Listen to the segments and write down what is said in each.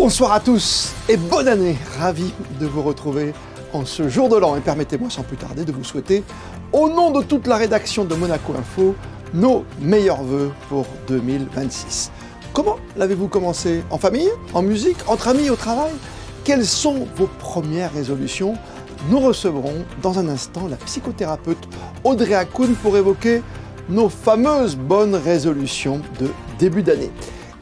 Bonsoir à tous et bonne année. Ravi de vous retrouver en ce jour de l'an. Et permettez-moi sans plus tarder de vous souhaiter, au nom de toute la rédaction de Monaco Info, nos meilleurs vœux pour 2026. Comment l'avez-vous commencé? En famille? En musique? Entre amis? Au travail? Quelles sont vos premières résolutions? Nous recevrons dans un instant la psychothérapeute Audrey Hakoun pour évoquer nos fameuses bonnes résolutions de début d'année.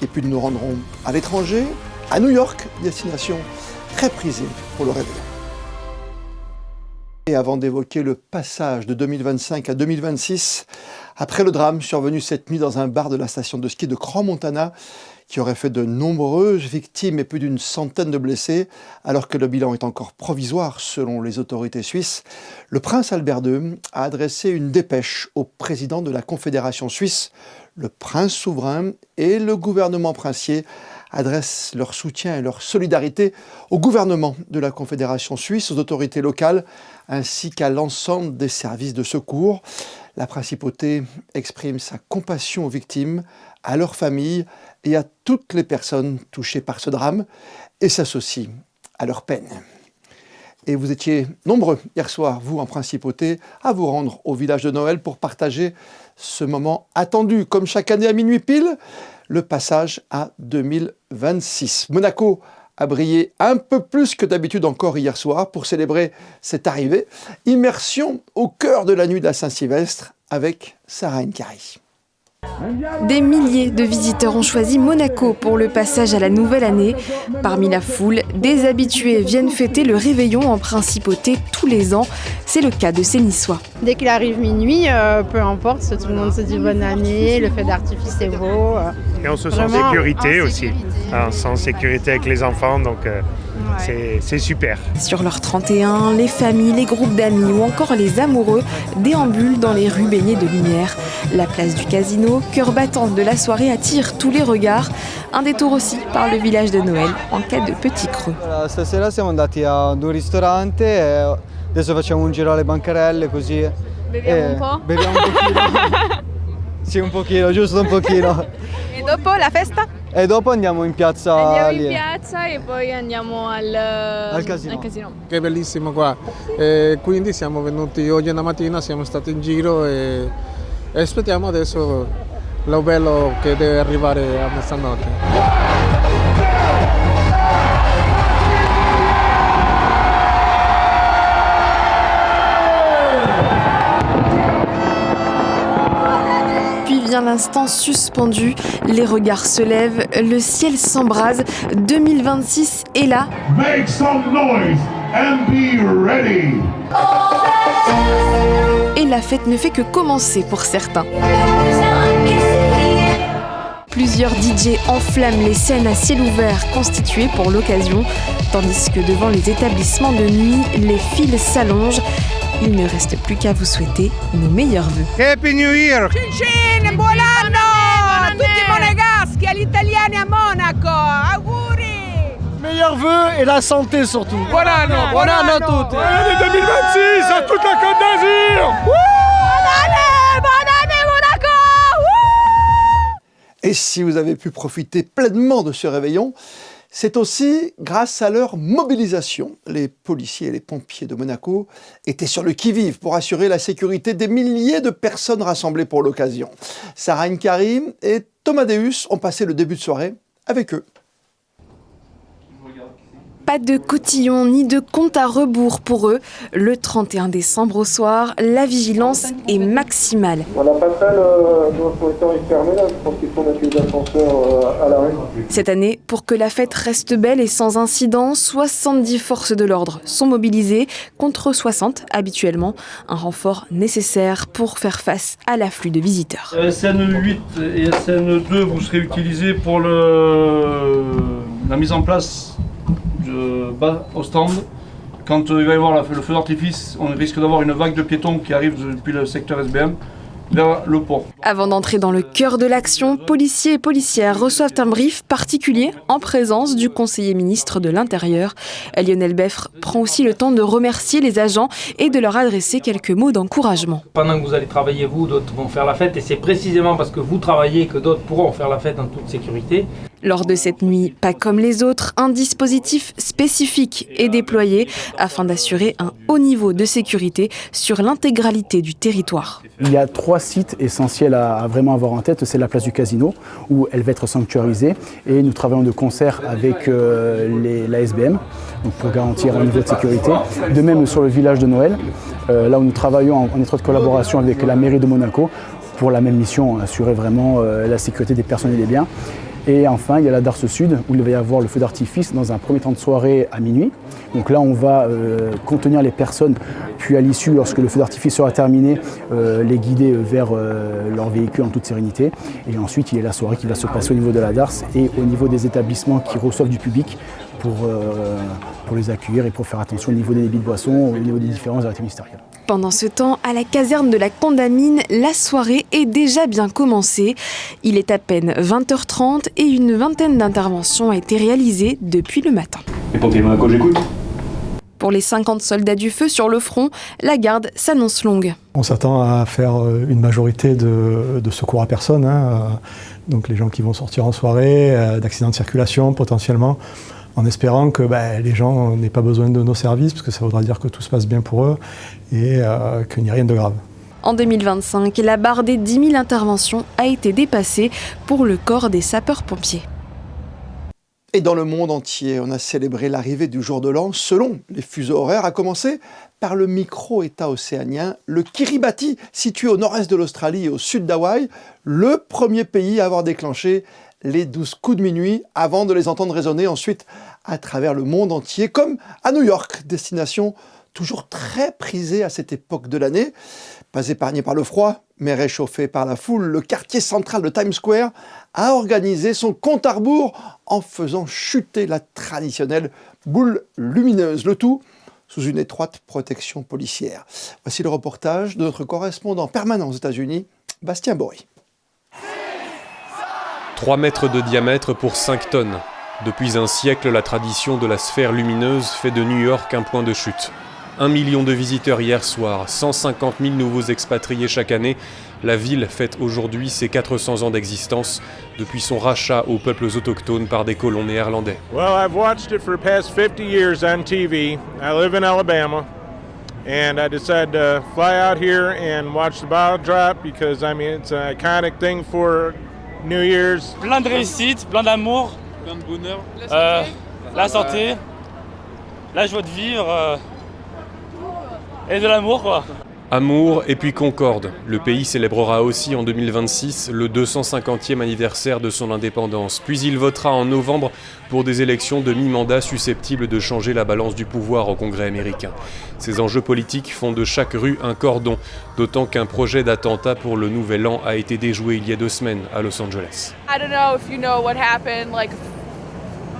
Et puis nous nous rendrons à l'étranger, à New York, destination très prisée pour le réveillon. Et avant d'évoquer le passage de 2025 à 2026, après le drame survenu cette nuit dans un bar de la station de ski de Crans-Montana, qui aurait fait de nombreuses victimes et plus d'une centaine de blessés, alors que le bilan est encore provisoire selon les autorités suisses, le prince Albert II a adressé une dépêche au président de la Confédération suisse. Le prince souverain et le gouvernement princier adressent leur soutien et leur solidarité au gouvernement de la Confédération suisse, aux autorités locales, ainsi qu'à l'ensemble des services de secours. La principauté exprime sa compassion aux victimes, à leurs familles et à toutes les personnes touchées par ce drame et s'associe à leur peine. Et vous étiez nombreux hier soir, vous en principauté, à vous rendre au village de Noël pour partager ce moment attendu, comme chaque année à minuit pile, le passage à 2026. Monaco a brillé un peu plus que d'habitude encore hier soir pour célébrer cette arrivée. Immersion au cœur de la nuit de la Saint-Sylvestre avec Sarah Nkari. Des milliers de visiteurs ont choisi Monaco pour le passage à la nouvelle année. Parmi la foule, des habitués viennent fêter le réveillon en principauté tous les ans. C'est le cas de ces Niçois. Dès qu'il arrive minuit, peu importe, tout le monde se dit bonne année, le feu d'artifice est beau. Et on se sent en sécurité aussi. On se sent en sécurité avec les enfants, donc c'est super. Sur l'heure 31, les familles, les groupes d'amis ou encore les amoureux déambulent dans les rues baignées de lumière. La place du Casino, cœur battant de la soirée, attire tous les regards. Un détour aussi par le village de Noël en cas de petit creux. Stasera siamo andati ad un ristorante e adesso facciamo un giro alle bancarelle così. Beviamo un po'? Beviamo un pochino. Sì, un pochino, giusto un pochino. E dopo la festa? E dopo andiamo in piazza Andiamo in piazza e poi andiamo al casino. Che è bellissimo qua, quindi siamo venuti oggi una mattina, siamo stati in giro e aspettiamo adesso lo bello che deve arrivare a mezzanotte. L'instant suspendu, les regards se lèvent, le ciel s'embrase, 2026 est là. Make some noise and be ready. Et la fête ne fait que commencer pour certains. Plusieurs DJ enflamment les scènes à ciel ouvert constituées pour l'occasion, tandis que devant les établissements de nuit, les files s'allongent. Il ne reste plus qu'à vous souhaiter nos meilleurs vœux. Happy New Year! Cincin, buon anno! A tutti i monegaschi, agli italiani a Monaco! Auguri! Meilleurs vœux et la santé surtout. Buon anno! Buon anno a tutti! Bonne année 2026 à toute la Côte d'Azur! Bonne année, Monaco! Et si vous avez pu profiter pleinement de ce réveillon, c'est aussi grâce à leur mobilisation. Les policiers et les pompiers de Monaco étaient sur le qui-vive pour assurer la sécurité des milliers de personnes rassemblées pour l'occasion. Sarah Nkari et Thomas Deus ont passé le début de soirée avec eux. Pas de cotillon ni de compte à rebours pour eux. Le 31 décembre au soir, la vigilance est maximale. On a pas fait le temps est fermé là, je pense qu'il faut mettre les ascenseurs à l'arrêt. Cette année, pour que la fête reste belle et sans incident, 70 forces de l'ordre sont mobilisées contre 60 habituellement. Un renfort nécessaire pour faire face à l'afflux de visiteurs. SN8 et SN2, vous serez utilisés pour la mise en place bas au stand. Quand il va y avoir le feu d'artifice, on risque d'avoir une vague de piétons qui arrive depuis le secteur SBM vers le port. Avant d'entrer dans le cœur de l'action, policiers et policières reçoivent un brief particulier en présence du conseiller ministre de l'Intérieur. Lionel Beffre prend aussi le temps de remercier les agents et de leur adresser quelques mots d'encouragement. Pendant que vous allez travailler, vous, d'autres vont faire la fête, et c'est précisément parce que vous travaillez que d'autres pourront faire la fête en toute sécurité. Lors de cette nuit, pas comme les autres, un dispositif spécifique est déployé afin d'assurer un haut niveau de sécurité sur l'intégralité du territoire. Il y a 3 sites essentiels à vraiment avoir en tête. C'est la place du Casino, où elle va être sanctuarisée. Et nous travaillons de concert avec la SBM donc pour garantir un niveau de sécurité. De même sur le village de Noël, là où nous travaillons en étroite collaboration avec la mairie de Monaco pour la même mission, assurer vraiment la sécurité des personnes et des biens. Et enfin, il y a la Darse Sud, où il va y avoir le feu d'artifice dans un premier temps de soirée à minuit. Donc là, on va contenir les personnes, puis à l'issue, lorsque le feu d'artifice sera terminé, les guider vers leur véhicule en toute sérénité. Et ensuite, il y a la soirée qui va se passer au niveau de la Darse et au niveau des établissements qui reçoivent du public pour les accueillir et pour faire attention au niveau des débits de boissons, au niveau des différents arrêtés ministériels. Pendant ce temps, à la caserne de la Condamine, la soirée est déjà bien commencée. Il est à peine 20h30 et une vingtaine d'interventions a été réalisée depuis le matin. Les pompiers Monaco, j'écoute. Pour les 50 soldats du feu sur le front, la garde s'annonce longue. On s'attend à faire une majorité de secours à personne, donc les gens qui vont sortir en soirée, d'accidents de circulation potentiellement, en espérant que les gens n'aient pas besoin de nos services, parce que ça voudra dire que tout se passe bien pour eux et qu'il n'y a rien de grave. En 2025, la barre des 10 000 interventions a été dépassée pour le corps des sapeurs-pompiers. Et dans le monde entier, on a célébré l'arrivée du jour de l'an selon les fuseaux horaires, à commencer par le micro-État océanien, le Kiribati, situé au nord-est de l'Australie et au sud d'Hawaï, le premier pays à avoir déclenché les 12 coups de minuit avant de les entendre résonner ensuite à travers le monde entier, comme à New York, destination toujours très prisée à cette époque de l'année. Pas épargné par le froid, mais réchauffé par la foule, le quartier central de Times Square a organisé son compte à rebours en faisant chuter la traditionnelle boule lumineuse, le tout sous une étroite protection policière. Voici le reportage de notre correspondant permanent aux États-Unis, Bastien Bory. 3 mètres de diamètre pour 5 tonnes. Depuis un siècle, la tradition de la sphère lumineuse fait de New York un point de chute. 1 million de visiteurs hier soir, 150 000 nouveaux expatriés chaque année. La ville fête aujourd'hui ses 400 ans d'existence, depuis son rachat aux peuples autochtones par des colons néerlandais. Well, I've watched it for the past 50 years on TV. I live in Alabama. And I decided to fly out here and watch the bottle drop because, it's an iconic thing for New Year's. Plein de réussite, plein d'amour, plein de bonheur, la santé, la joie de vivre et de l'amour, quoi. Amour et puis concorde. Le pays célébrera aussi en 2026 le 250e anniversaire de son indépendance. Puis il votera en novembre pour des élections de mi-mandat susceptibles de changer la balance du pouvoir au Congrès américain. Ces enjeux politiques font de chaque rue un cordon, d'autant qu'un projet d'attentat pour le Nouvel An a été déjoué il y a 2 semaines à Los Angeles. I don't know if you know what happened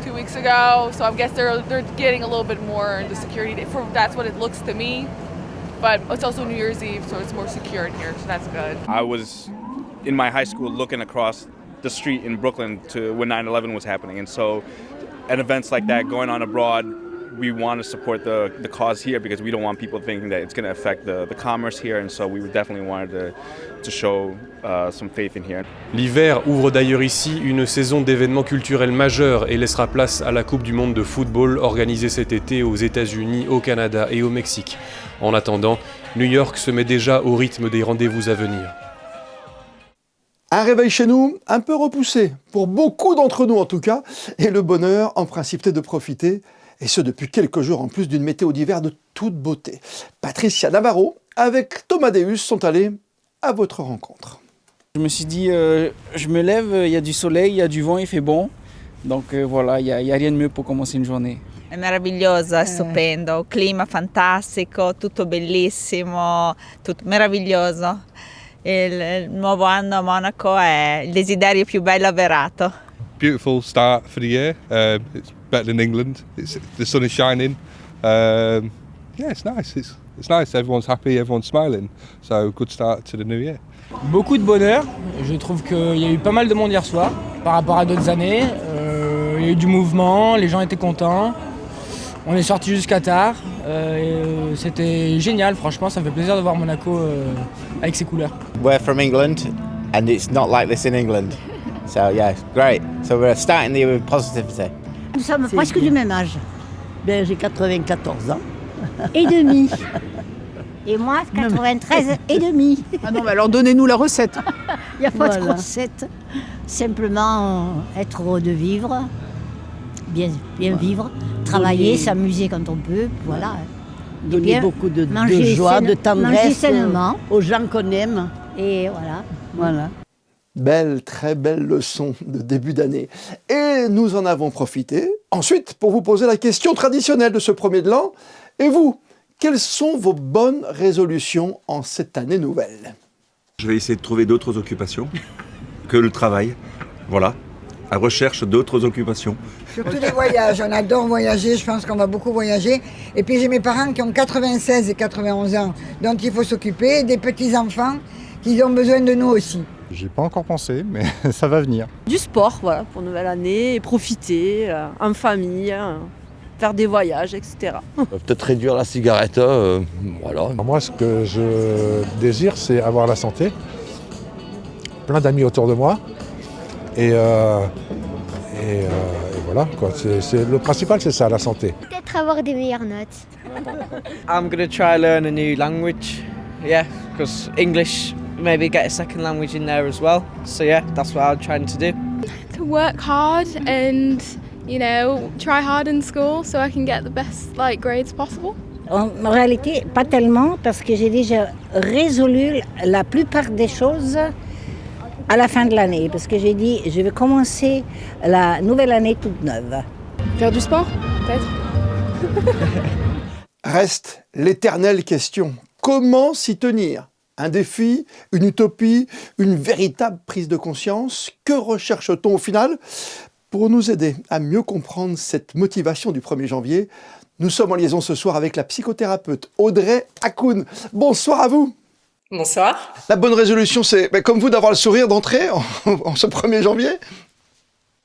2 weeks ago, so I guess they're getting a little bit more into security. That's what it looks to me. But it's also New Year's Eve, so it's more secure in here, so that's good. I was in my high school looking across the street in Brooklyn to when 9/11 was happening, and so at events like that going on abroad, we want to support the cause here because we don't want people thinking that it's going to affect the commerce here, and so we definitely wanted to show some faith in here. L'hiver ouvre d'ailleurs ici une saison d'événements culturels majeurs et laissera place à la Coupe du monde de football organisée cet été aux États-Unis, au Canada et au Mexique. En attendant, New York se met déjà au rythme des rendez-vous à venir. Un réveil chez nous, un peu repoussé, pour beaucoup d'entre nous en tout cas, et le bonheur en principe de profiter, et ce depuis quelques jours en plus d'une météo d'hiver de toute beauté. Patricia Navarro avec Thomas Deus sont allés à votre rencontre. Je me suis dit, je me lève, il y a du soleil, il y a du vent, il fait bon, donc voilà, il y a rien de mieux pour commencer une journée. È meraviglioso, è stupendo, clima fantastico, tutto bellissimo, tutto meraviglioso. Il nuovo anno a Monaco è il desiderio più bello avverato. Beautiful start for the year. It's better than England. The sun is shining. Yeah, it's nice. It's nice. Everyone's happy. Everyone's smiling. So good start to the new year. Beaucoup de bonheur. Je trouve qu'il y a eu pas mal de monde hier soir par rapport à d'autres années. Il y a eu du mouvement. Les gens étaient contents. On est sorti jusqu'à tard, c'était génial, franchement ça me fait plaisir de voir Monaco avec ses couleurs. We're from England and it's not like this in England. So yeah, great. So we're starting the year with positivity. Nous sommes presque du même âge. Ben, j'ai 94 ans. Et demi. Et moi, 93 et demi. Ah non, mais alors donnez-nous la recette. Il n'y a pas de recette. Simplement être heureux de vivre, bien vivre, travailler, s'amuser quand on peut, voilà. Donner beaucoup de joie, de tendresse aux gens qu'on aime. Et voilà. Belle, très belle leçon de début d'année. Et nous en avons profité ensuite pour vous poser la question traditionnelle de ce premier de l'an. Et vous, quelles sont vos bonnes résolutions en cette année nouvelle? Je vais essayer de trouver d'autres occupations que le travail. Voilà, à recherche d'autres occupations. Surtout les voyages, on adore voyager, je pense qu'on va beaucoup voyager. Et puis j'ai mes parents qui ont 96 et 91 ans, dont il faut s'occuper, des petits-enfants qui ont besoin de nous aussi. J'y ai pas encore pensé, mais ça va venir. Du sport, voilà, pour nouvelle année, et profiter en famille, faire des voyages, etc. Peut-être réduire la cigarette, voilà. Moi, ce que je désire, c'est avoir la santé, plein d'amis autour de moi, et voilà, quoi. Le principal, c'est ça, la santé. Peut-être avoir des meilleures notes. I'm going to try learn a new language, yeah, because English, maybe get a second language in there as well. So yeah, that's what I'm trying to do. To work hard and, try hard in school so I can get the best grades possible. En réalité, pas tellement, parce que j'ai déjà résolu la plupart des choses à la fin de l'année, parce que j'ai dit, je vais commencer la nouvelle année toute neuve. Faire du sport, peut-être. Reste l'éternelle question. Comment s'y tenir? Un défi, une utopie, une véritable prise de conscience? Que recherche-t-on au final? Pour nous aider à mieux comprendre cette motivation du 1er janvier, nous sommes en liaison ce soir avec la psychothérapeute Audrey Hakoun. Bonsoir à vous. Bonsoir. La bonne résolution, c'est comme vous d'avoir le sourire d'entrée en ce 1er janvier?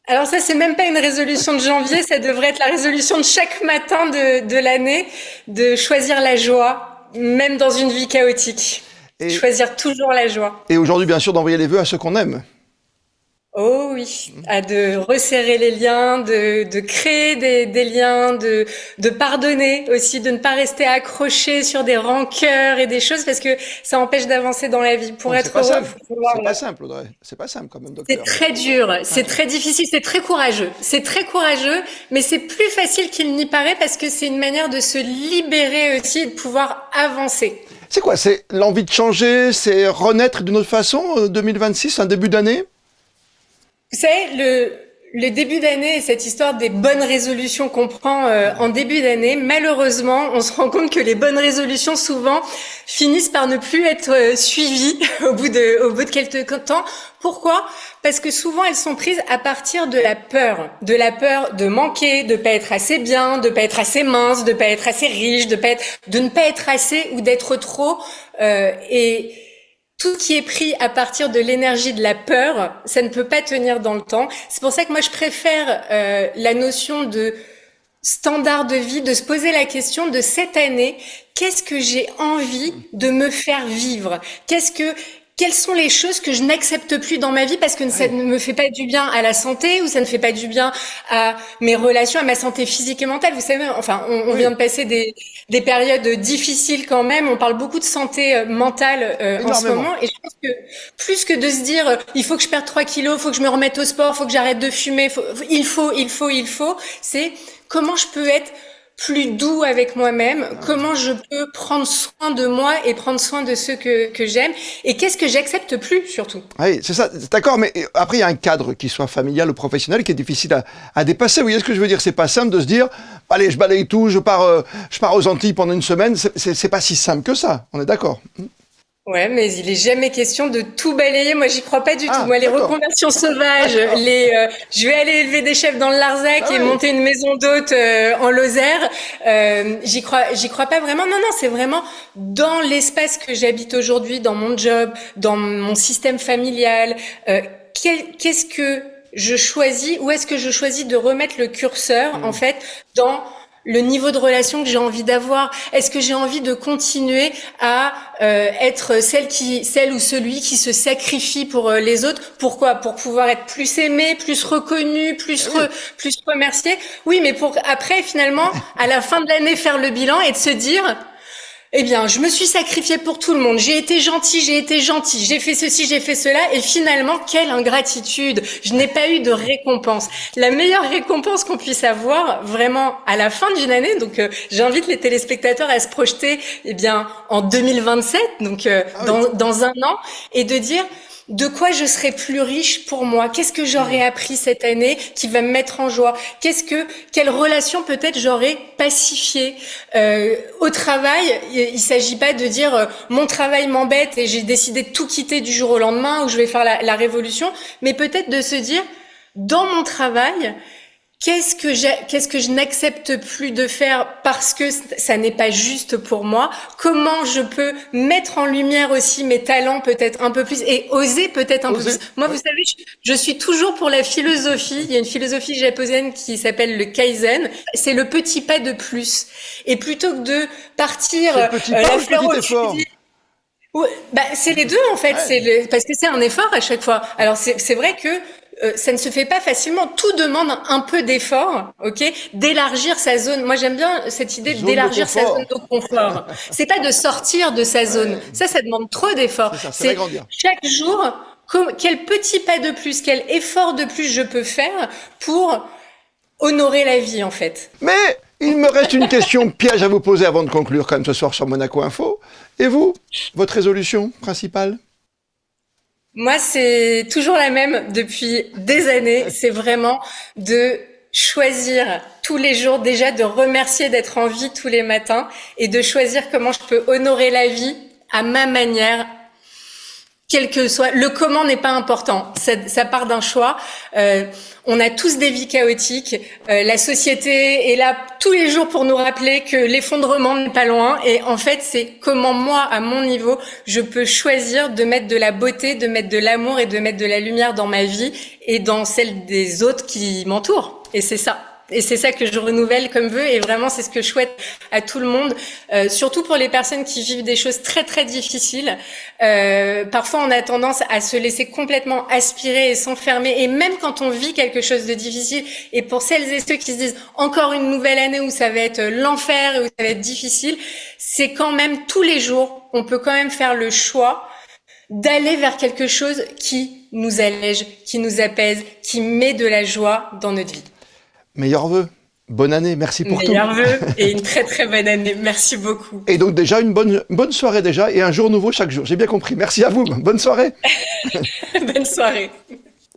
Alors ça, c'est même pas une résolution de janvier, ça devrait être la résolution de chaque matin de l'année, de choisir la joie, même dans une vie chaotique. Choisir toujours la joie. Et aujourd'hui, bien sûr, d'envoyer les vœux à ceux qu'on aime. Oh oui, de resserrer les liens, de créer des liens, de pardonner aussi, de ne pas rester accroché sur des rancœurs et des choses parce que ça empêche d'avancer dans la vie. Pour être heureux, c'est pas simple, Audrey. C'est pas simple quand même, docteur. C'est très dur, c'est très difficile, c'est très courageux. C'est très courageux, mais c'est plus facile qu'il n'y paraît parce que c'est une manière de se libérer aussi et de pouvoir avancer. C'est quoi? C'est l'envie de changer, c'est renaître d'une autre façon, 2026, un début d'année? Vous savez, le début d'année et cette histoire des bonnes résolutions qu'on prend en début d'année, malheureusement, on se rend compte que les bonnes résolutions souvent finissent par ne plus être suivies au bout de quelques temps. Pourquoi? Parce que souvent elles sont prises à partir de la peur de manquer, de pas être assez bien, de pas être assez mince, de pas être assez riche, de ne pas être assez ou d'être trop et tout qui est pris à partir de l'énergie de la peur, ça ne peut pas tenir dans le temps. C'est pour ça que moi je préfère la notion de standard de vie, de se poser la question de cette année, qu'est-ce que j'ai envie de me faire vivre? Quelles sont les choses que je n'accepte plus dans ma vie parce que ça ne me fait pas du bien à la santé ou ça ne fait pas du bien à mes relations, à ma santé physique et mentale. Vous savez, enfin, on vient de passer des périodes difficiles quand même. On parle beaucoup de santé mentale en ce moment. Et je pense que plus que de se dire il faut que je perde 3 kilos, il faut que je me remette au sport, il faut que j'arrête de fumer, il faut, c'est comment je peux être plus doux avec moi-même, comment je peux prendre soin de moi et prendre soin de ceux que j'aime, et qu'est-ce que j'accepte plus, surtout. Oui, c'est ça, d'accord, mais après, il y a un cadre, qui soit familial ou professionnel, qui est difficile à dépasser. Vous voyez ce que je veux dire? C'est pas simple de se dire, allez, je balaye tout, je pars aux Antilles pendant une semaine. C'est pas si simple que ça, on est d'accord? Ouais, mais il est jamais question de tout balayer. Moi, j'y crois pas du tout. Moi, les reconversions sauvages, je vais aller élever des chèvres dans le Larzac et monter une maison d'hôtes en Lozère. J'y crois pas vraiment. Non, c'est vraiment dans l'espace que j'habite aujourd'hui, dans mon job, dans mon système familial. Qu'est-ce que je choisis? Où est-ce que je choisis de remettre le curseur, en fait, dans le niveau de relation que j'ai envie d'avoir? Est-ce que j'ai envie de continuer à être celle ou celui qui se sacrifie pour les autres? Pourquoi? Pour pouvoir être plus aimé, plus reconnu, plus remercié? Oui, mais pour après, finalement, à la fin de l'année, faire le bilan et de se dire... Eh bien, je me suis sacrifiée pour tout le monde. J'ai été gentille, j'ai fait ceci, j'ai fait cela. Et finalement, quelle ingratitude. Je n'ai pas eu de récompense. La meilleure récompense qu'on puisse avoir, vraiment, à la fin d'une année. Donc, j'invite les téléspectateurs à se projeter, eh bien, en 2027, donc dans un an, et de dire... De quoi je serai plus riche pour moi? Qu'est-ce que j'aurais appris cette année qui va me mettre en joie? Quelle relation peut-être j'aurais pacifiée? Au travail, il s'agit pas de dire mon travail m'embête et j'ai décidé de tout quitter du jour au lendemain ou je vais faire la révolution, mais peut-être de se dire dans mon travail, qu'est-ce que je n'accepte plus de faire parce que ça n'est pas juste pour moi? Comment je peux mettre en lumière aussi mes talents peut-être un peu plus et oser peut-être un peu plus? Moi, vous savez, je suis toujours pour la philosophie. Il y a une philosophie japonaise qui s'appelle le Kaizen. C'est le petit pas de plus. Et plutôt que de partir la fleur au fusil. C'est les deux en fait. Parce que c'est un effort à chaque fois. Alors c'est vrai que ça ne se fait pas facilement. Tout demande un peu d'effort, ok? D'élargir sa zone. Moi, j'aime bien cette idée d'élargir sa zone de confort. C'est pas de sortir de sa zone. Ça demande trop d'efforts. C'est chaque jour, quel petit pas de plus, quel effort de plus je peux faire pour honorer la vie, en fait. Mais il me reste une question piège à vous poser avant de conclure quand même ce soir sur Monaco Info. Et vous, votre résolution principale? Moi, c'est toujours la même depuis des années. C'est vraiment de choisir tous les jours, déjà de remercier d'être en vie tous les matins et de choisir comment je peux honorer la vie à ma manière, quel que soit. Le comment n'est pas important. Ça part d'un choix. On a tous des vies chaotiques. La société est là tous les jours pour nous rappeler que l'effondrement n'est pas loin. Et en fait, c'est comment moi, à mon niveau, je peux choisir de mettre de la beauté, de mettre de l'amour et de mettre de la lumière dans ma vie et dans celle des autres qui m'entourent. Et c'est ça. Et c'est ça que je renouvelle comme vœu et vraiment c'est ce que je souhaite à tout le monde, surtout pour les personnes qui vivent des choses très très difficiles. Parfois on a tendance à se laisser complètement aspirer et s'enfermer et même quand on vit quelque chose de difficile et pour celles et ceux qui se disent encore une nouvelle année où ça va être l'enfer et où ça va être difficile, c'est quand même tous les jours, on peut quand même faire le choix d'aller vers quelque chose qui nous allège, qui nous apaise, qui met de la joie dans notre vie. Meilleurs vœux, bonne année, merci pour tout. Meilleurs vœux et une très très bonne année, merci beaucoup. Et donc déjà une bonne soirée déjà et un jour nouveau chaque jour, j'ai bien compris. Merci à vous, bonne soirée. Bonne soirée.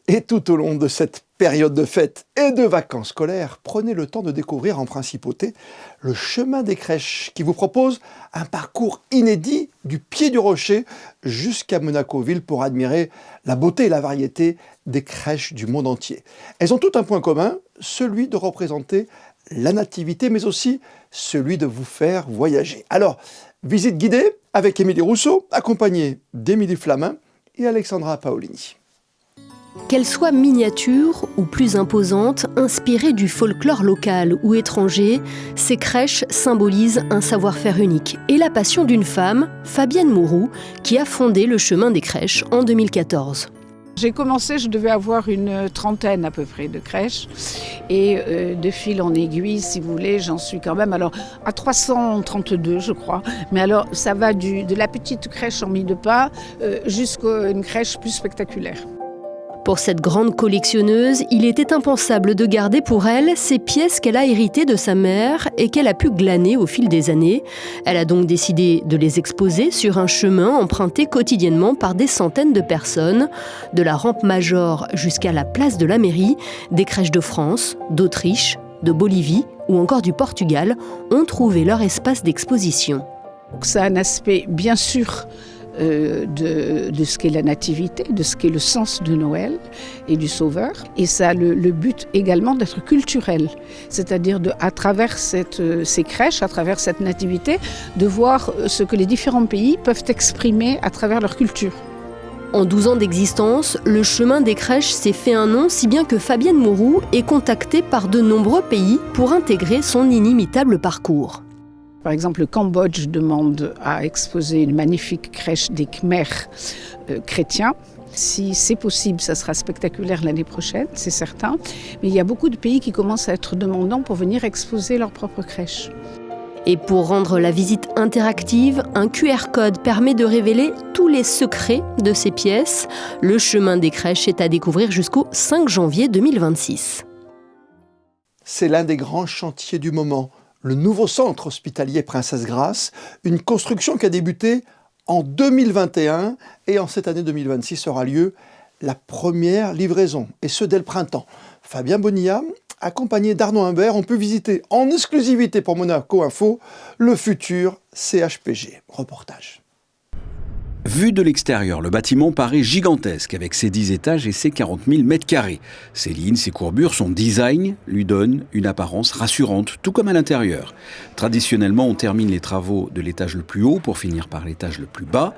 Et tout au long de cette période de fêtes et de vacances scolaires, prenez le temps de découvrir en principauté le chemin des crèches qui vous propose un parcours inédit du pied du rocher jusqu'à Monaco-Ville pour admirer la beauté et la variété des crèches du monde entier. Elles ont toutes un point commun, celui de représenter la nativité, mais aussi celui de vous faire voyager. Alors, visite guidée avec Émilie Rousseau, accompagnée d'Émilie Flamin et Alexandra Paolini. Qu'elles soient miniatures ou plus imposantes, inspirées du folklore local ou étranger, ces crèches symbolisent un savoir-faire unique et la passion d'une femme, Fabienne Mourou, qui a fondé le chemin des crèches en 2014. J'ai commencé, je devais avoir une trentaine à peu près de crèches et de fil en aiguille, si vous voulez, j'en suis quand même à 332 je crois. Mais alors ça va de la petite crèche en mie de pain jusqu'à une crèche plus spectaculaire. Pour cette grande collectionneuse, il était impensable de garder pour elle ces pièces qu'elle a héritées de sa mère et qu'elle a pu glaner au fil des années. Elle a donc décidé de les exposer sur un chemin emprunté quotidiennement par des centaines de personnes, de la rampe Major jusqu'à la place de la mairie. Des crèches de France, d'Autriche, de Bolivie ou encore du Portugal ont trouvé leur espace d'exposition. Ça a un aspect bien sûr de ce qu'est la nativité, de ce qu'est le sens de Noël et du Sauveur. Et ça a le but également d'être culturel, c'est-à-dire à travers ces crèches, à travers cette nativité, de voir ce que les différents pays peuvent exprimer à travers leur culture. En 12 ans d'existence, le chemin des crèches s'est fait un nom, si bien que Fabienne Mourou est contactée par de nombreux pays pour intégrer son inimitable parcours. Par exemple, le Cambodge demande à exposer une magnifique crèche des Khmers chrétiens. Si c'est possible, ça sera spectaculaire l'année prochaine, c'est certain. Mais il y a beaucoup de pays qui commencent à être demandants pour venir exposer leur propre crèche. Et pour rendre la visite interactive, un QR code permet de révéler tous les secrets de ces pièces. Le chemin des crèches est à découvrir jusqu'au 5 janvier 2026. C'est l'un des grands chantiers du moment. Le nouveau centre hospitalier Princesse Grace, une construction qui a débuté en 2021 et en cette année 2026 aura lieu la première livraison, et ce dès le printemps. Fabien Bonilla, accompagné d'Arnaud Imbert, on peut visiter en exclusivité pour Monaco Info le futur CHPG. Reportage. Vu de l'extérieur, le bâtiment paraît gigantesque avec ses 10 étages et ses 40 000 mètres carrés. Ses lignes, ses courbures, son design lui donnent une apparence rassurante, tout comme à l'intérieur. Traditionnellement, on termine les travaux de l'étage le plus haut pour finir par l'étage le plus bas.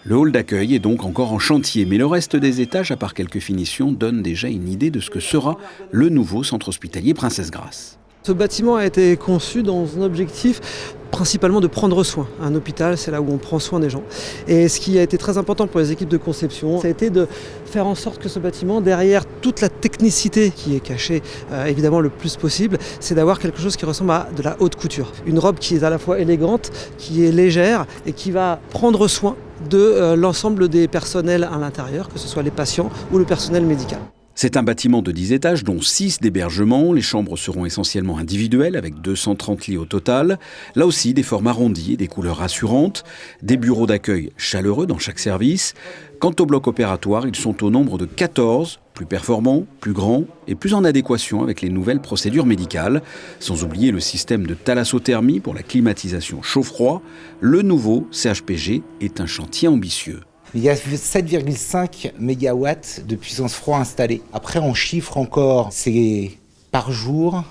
Le hall d'accueil est donc encore en chantier, mais le reste des étages, à part quelques finitions, donne déjà une idée de ce que sera le nouveau centre hospitalier Princesse Grace. Ce bâtiment a été conçu dans un objectif principalement de prendre soin. Un hôpital, c'est là où on prend soin des gens. Et ce qui a été très important pour les équipes de conception, ça a été de faire en sorte que ce bâtiment, derrière toute la technicité qui est cachée évidemment le plus possible, c'est d'avoir quelque chose qui ressemble à de la haute couture. Une robe qui est à la fois élégante, qui est légère et qui va prendre soin de l'ensemble des personnels à l'intérieur, que ce soit les patients ou le personnel médical. C'est un bâtiment de 10 étages, dont 6 d'hébergement. Les chambres seront essentiellement individuelles, avec 230 lits au total. Là aussi, des formes arrondies et des couleurs rassurantes. Des bureaux d'accueil chaleureux dans chaque service. Quant au bloc opératoire, ils sont au nombre de 14, plus performants, plus grands et plus en adéquation avec les nouvelles procédures médicales. Sans oublier le système de thalassothermie pour la climatisation chaud-froid. Le nouveau CHPG est un chantier ambitieux. Il y a 7,5 MW de puissance froid installée. Après, on chiffre encore, c'est par jour,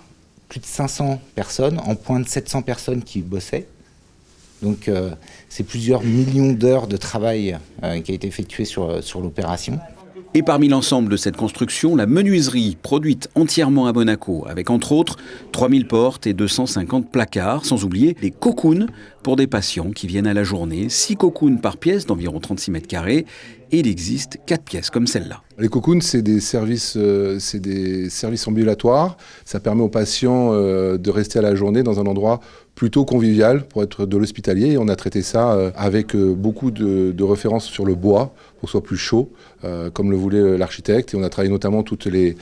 plus de 500 personnes, en pointe 700 personnes qui bossaient. Donc, c'est plusieurs millions d'heures de travail qui a été effectué sur l'opération. Et parmi l'ensemble de cette construction, la menuiserie produite entièrement à Monaco, avec entre autres 3000 portes et 250 placards, sans oublier les cocoons pour des patients qui viennent à la journée, 6 cocoons par pièce d'environ 36 mètres carrés, et il existe 4 pièces comme celle-là. Les cocoons, c'est des services ambulatoires. Ça permet aux patients de rester à la journée dans un endroit plutôt convivial pour être de l'hospitalier. Et on a traité ça avec beaucoup de références sur le bois pour que ce soit plus chaud, comme le voulait l'architecte. Et on a travaillé notamment toutes les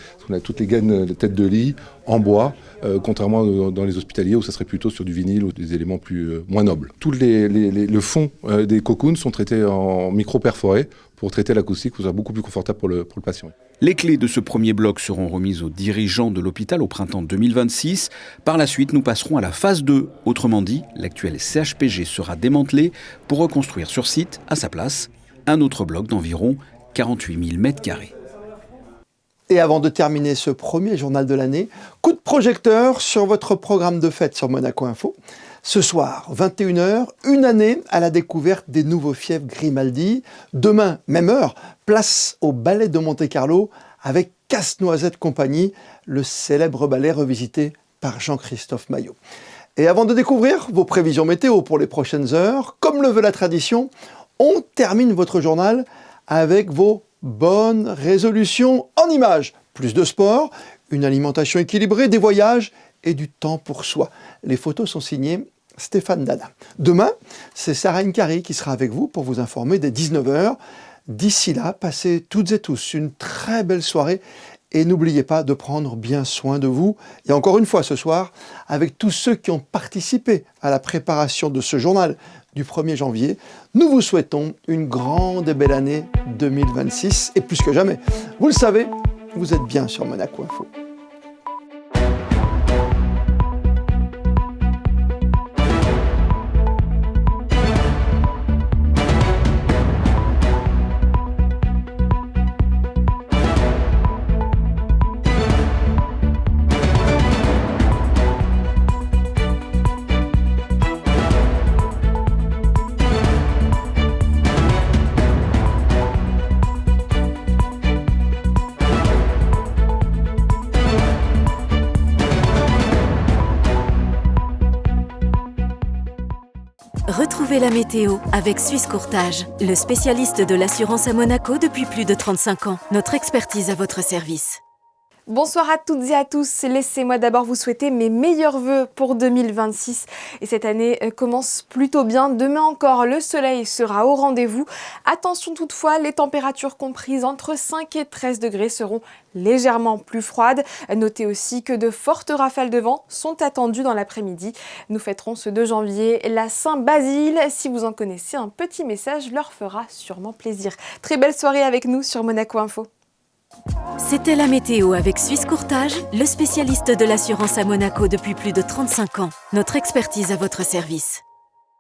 gaines de tête de lit en bois, contrairement dans les hospitaliers où ça serait plutôt sur du vinyle ou des éléments moins nobles. Tout le fond des cocoons sont traités en micro-perforés pour traiter l'acoustique, pour que ce soit beaucoup plus confortable pour le patient. Les clés de ce premier bloc seront remises aux dirigeants de l'hôpital au printemps 2026. Par la suite, nous passerons à la phase 2. Autrement dit, l'actuel CHPG sera démantelé pour reconstruire sur site, à sa place, un autre bloc d'environ 48 000 mètres carrés. Et avant de terminer ce premier journal de l'année, coup de projecteur sur votre programme de fête sur Monaco Info. Ce soir, 21h, une année à la découverte des nouveaux fiefs Grimaldi. Demain, même heure, place au ballet de Monte-Carlo avec Casse-Noisette Compagnie, le célèbre ballet revisité par Jean-Christophe Maillot. Et avant de découvrir vos prévisions météo pour les prochaines heures, comme le veut la tradition, on termine votre journal avec vos bonnes résolutions en images. Plus de sport, une alimentation équilibrée, des voyages et du temps pour soi. Les photos sont signées Stéphane Dana. Demain, c'est Sarah Nkari qui sera avec vous pour vous informer dès 19h. D'ici là, passez toutes et tous une très belle soirée et n'oubliez pas de prendre bien soin de vous. Et encore une fois ce soir, avec tous ceux qui ont participé à la préparation de ce journal du 1er janvier, nous vous souhaitons une grande et belle année 2026 et plus que jamais, vous le savez, vous êtes bien sur Monaco Info. C'était la météo avec Suisse Courtage, le spécialiste de l'assurance à Monaco depuis plus de 35 ans. Notre expertise à votre service. Bonsoir à toutes et à tous, laissez-moi d'abord vous souhaiter mes meilleurs vœux pour 2026 et cette année commence plutôt bien. Demain encore, le soleil sera au rendez-vous. Attention toutefois, les températures comprises entre 5 et 13 degrés seront légèrement plus froides. Notez aussi que de fortes rafales de vent sont attendues dans l'après-midi. Nous fêterons ce 2 janvier la Saint-Basile. Si vous en connaissez, un petit message leur fera sûrement plaisir. Très belle soirée avec nous sur Monaco Info. C'était la météo avec Suisse Courtage, le spécialiste de l'assurance à Monaco depuis plus de 35 ans. Notre expertise à votre service.